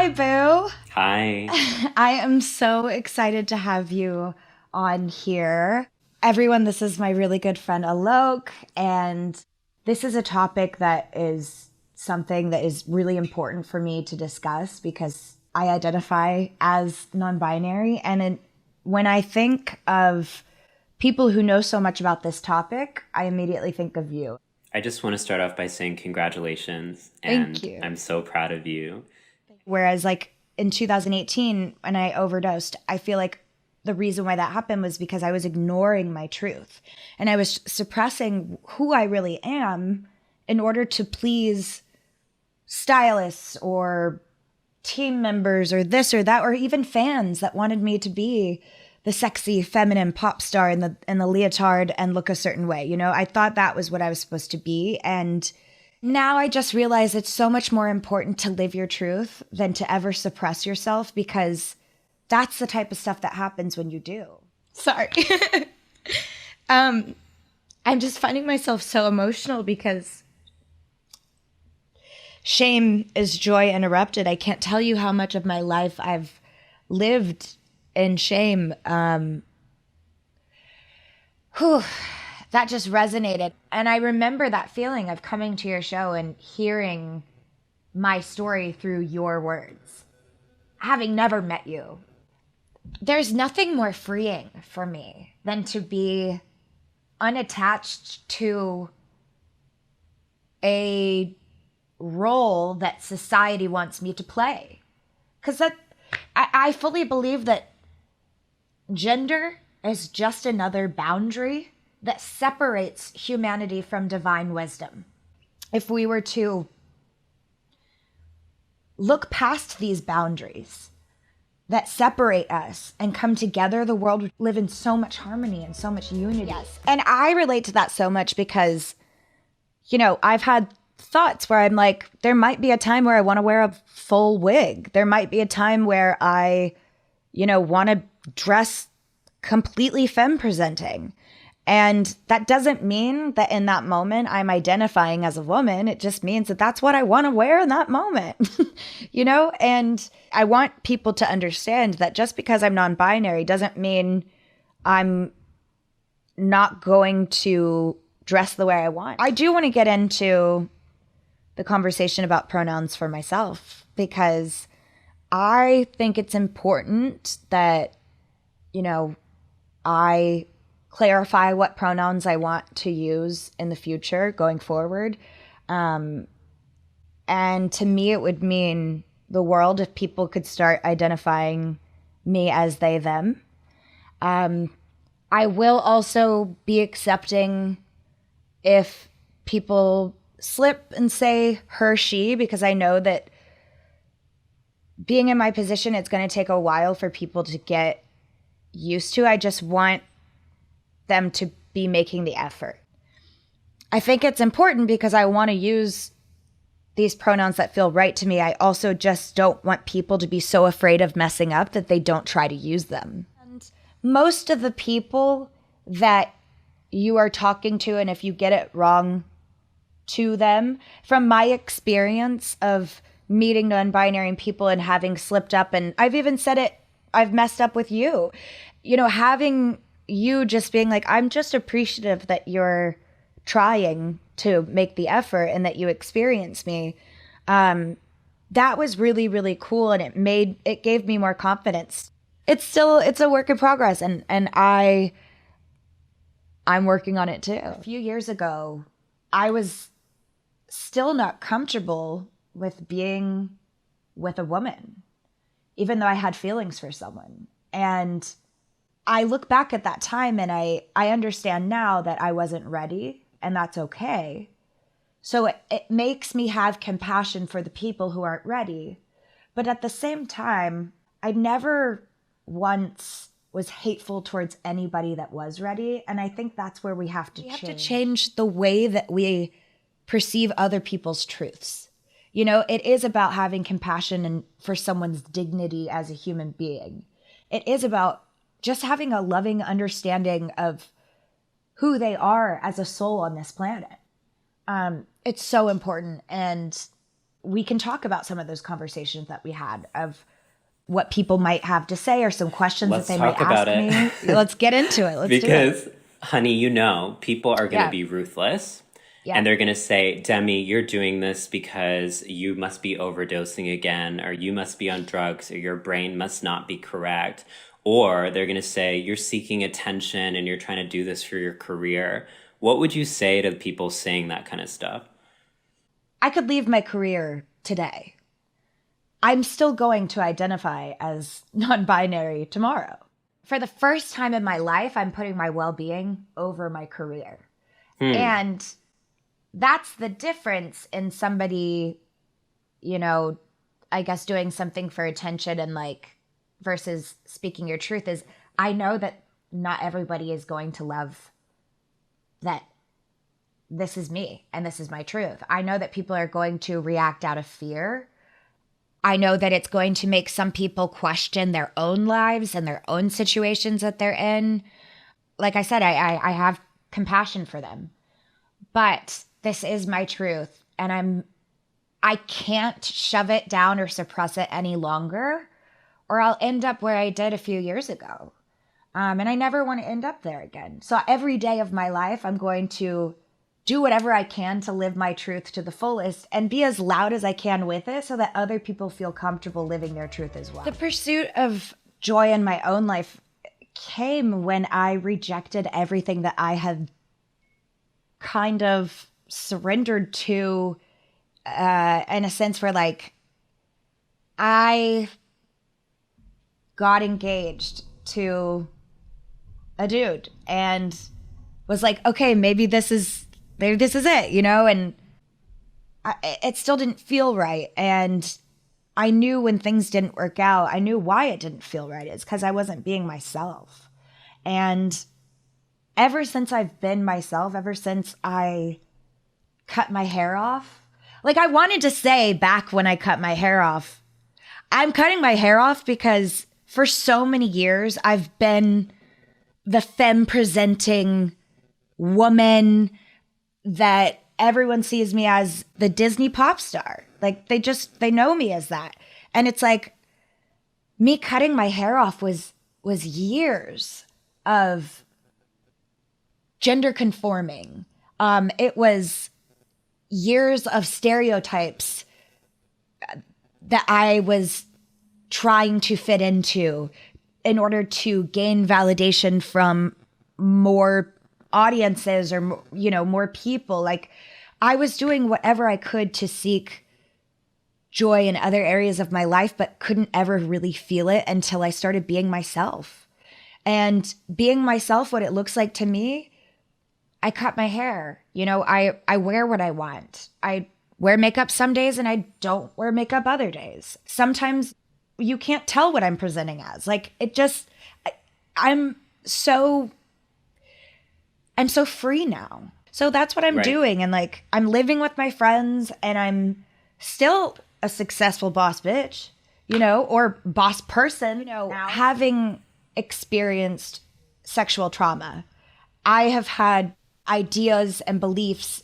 Hi, Boo. Hi. I am so excited to have you on here. Everyone, this is my really good friend Alok, and this is a topic that is something that is really important for me to discuss because I identify as non-binary. When I think of people who know so much about this topic, I immediately think of you. I just want to start off by saying congratulations, Thank and you. I'm so proud of you. Whereas, like in 2018, when I overdosed, I feel like the reason why that happened was because I was ignoring my truth and I was suppressing who I really am in order to please stylists or team members or this or that, or even fans that wanted me to be the sexy feminine pop star in the leotard and look a certain way. You know, I thought that was what I was supposed to be. And now I just realize it's so much more important to live your truth than to ever suppress yourself, because that's the type of stuff that happens when you do. Sorry. I'm just finding myself so emotional because shame is joy interrupted. I can't tell you how much of my life I've lived in shame. That just resonated. And I remember that feeling of coming to your show and hearing my story through your words, having never met you. There's nothing more freeing for me than to be unattached to a role that society wants me to play. Because I fully believe that gender is just another boundary that separates humanity from divine wisdom. If we were to look past these boundaries that separate us and come together, the world would live in so much harmony and so much unity. Yes. And I relate to that so much because, you know, I've had thoughts where I'm like, there might be a time where I want to wear a full wig. There might be a time where I, want to dress completely femme presenting. And that doesn't mean that in that moment I'm identifying as a woman. It just means that that's what I want to wear in that moment, And I want people to understand that just because I'm non-binary doesn't mean I'm not going to dress the way I want. I do want to get into the conversation about pronouns for myself because I think it's important that, I clarify what pronouns I want to use in the future going forward. And to me, it would mean the world if people could start identifying me as they, them. I will also be accepting if people slip and say her, she, because I know that being in my position, it's going to take a while for people to get used to. I just want them to be making the effort. I think it's important because I want to use these pronouns that feel right to me. I also just don't want people to be so afraid of messing up that they don't try to use them. And most of the people that you are talking to, and if you get it wrong to them, from my experience of meeting non-binary people and having slipped up, and I've even said it, I've messed up with you, having you just being like, I'm just appreciative that you're trying to make the effort and that you experience me. That was really, really cool. And it gave me more confidence. It's a work in progress. And I'm working on it too. A few years ago, I was still not comfortable with being with a woman, even though I had feelings for someone. And I look back at that time and I understand now that I wasn't ready, and that's okay. So it makes me have compassion for the people who aren't ready. But at the same time, I never once was hateful towards anybody that was ready. And I think that's where we have to change. We have to change the way that we perceive other people's truths. It is about having compassion and for someone's dignity as a human being. It is about just having a loving understanding of who they are as a soul on this planet. It's so important. And we can talk about some of those conversations that we had of what people might have to say or some questions Let's that they might talk about ask me. it. Let's get into it. Let's do it. Because, honey, people are going to Yeah. be ruthless. Yeah. And they're going to say, Demi, you're doing this because you must be overdosing again, or you must be on drugs, or your brain must not be correct. Or they're going to say, you're seeking attention and you're trying to do this for your career. What would you say to people saying that kind of stuff? I could leave my career today. I'm still going to identify as non-binary tomorrow. For the first time in my life, I'm putting my well-being over my career. And that's the difference in somebody, I guess doing something for attention and versus speaking your truth is I know that not everybody is going to love that this is me and this is my truth. I know that people are going to react out of fear. I know that it's going to make some people question their own lives and their own situations that they're in. Like I said, I have compassion for them. But this is my truth, and I can't shove it down or suppress it any longer, or I'll end up where I did a few years ago. And I never want to end up there again. So every day of my life, I'm going to do whatever I can to live my truth to the fullest and be as loud as I can with it so that other people feel comfortable living their truth as well. The pursuit of joy in my own life came when I rejected everything that I had kind of surrendered to in a sense where I got engaged to a dude and was like, okay, maybe this is it, and it still didn't feel right. And I knew when things didn't work out, I knew why it didn't feel right. It's because I wasn't being myself. And ever since I've been myself, ever since I cut my hair off, I wanted to say back when I cut my hair off, I'm cutting my hair off because for so many years I've been the femme presenting woman that everyone sees me as, the Disney pop star. They know me as that. And it's me cutting my hair off was years of gender conforming. It was years of stereotypes that I was trying to fit into in order to gain validation from more audiences or, more people. I was doing whatever I could to seek joy in other areas of my life, but couldn't ever really feel it until I started being myself. And being myself, what it looks like to me, I cut my hair. I wear what I want. I wear makeup some days and I don't wear makeup other days. Sometimes you can't tell what I'm presenting as. I'm so free now. So that's what I'm doing. And I'm living with my friends and I'm still a successful boss bitch, or boss person, having experienced sexual trauma. I have had ideas and beliefs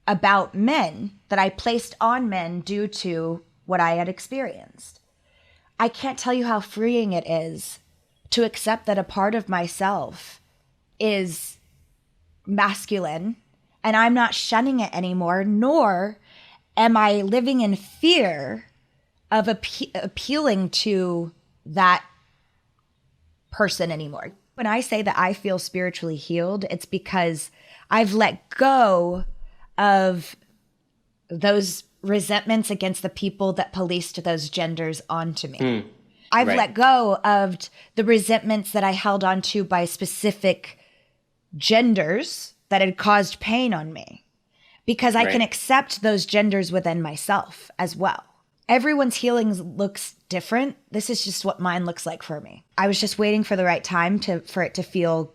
about men that I placed on men due to what I had experienced. I can't tell you how freeing it is to accept that a part of myself is masculine and I'm not shunning it anymore, nor am I living in fear of appealing to that person anymore. When I say that I feel spiritually healed, it's because I've let go of those resentments against the people that policed those genders onto me. I've let go of the resentments that I held onto by specific genders that had caused pain on me, because I can accept those genders within myself as well. Everyone's healing looks different. This is just what mine looks like for me. I was just waiting for the right time for it to feel,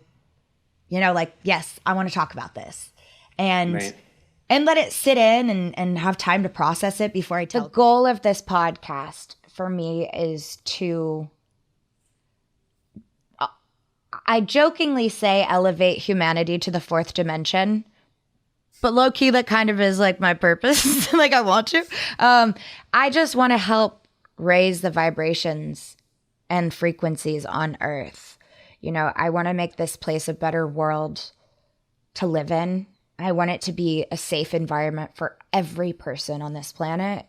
yes, I want to talk about this. And let it sit in and have time to process it before I tell. The goal of this podcast for me is to, I jokingly say, elevate humanity to the fourth dimension. But low key, that kind of is like my purpose. Like I want to. I just want to help raise the vibrations and frequencies on Earth. You know, I want to make this place a better world to live in. I want it to be a safe environment for every person on this planet.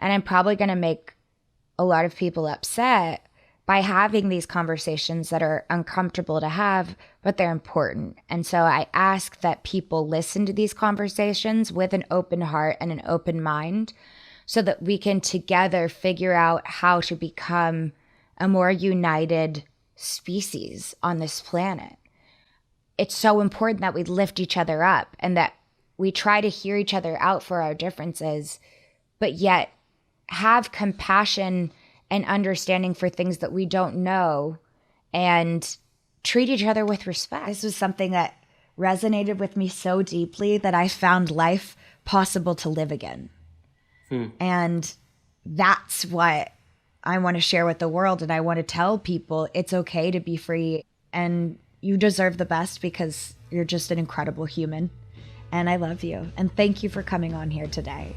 And I'm probably going to make a lot of people upset by having these conversations that are uncomfortable to have, but they're important. And so I ask that people listen to these conversations with an open heart and an open mind so that we can together figure out how to become a more united species on this planet. It's so important that we lift each other up and that we try to hear each other out for our differences, but yet have compassion and understanding for things that we don't know and treat each other with respect. This was something that resonated with me so deeply that I found life possible to live again. And that's what I want to share with the world. And I want to tell people it's okay to be free and you deserve the best because you're just an incredible human. And I love you. And thank you for coming on here today.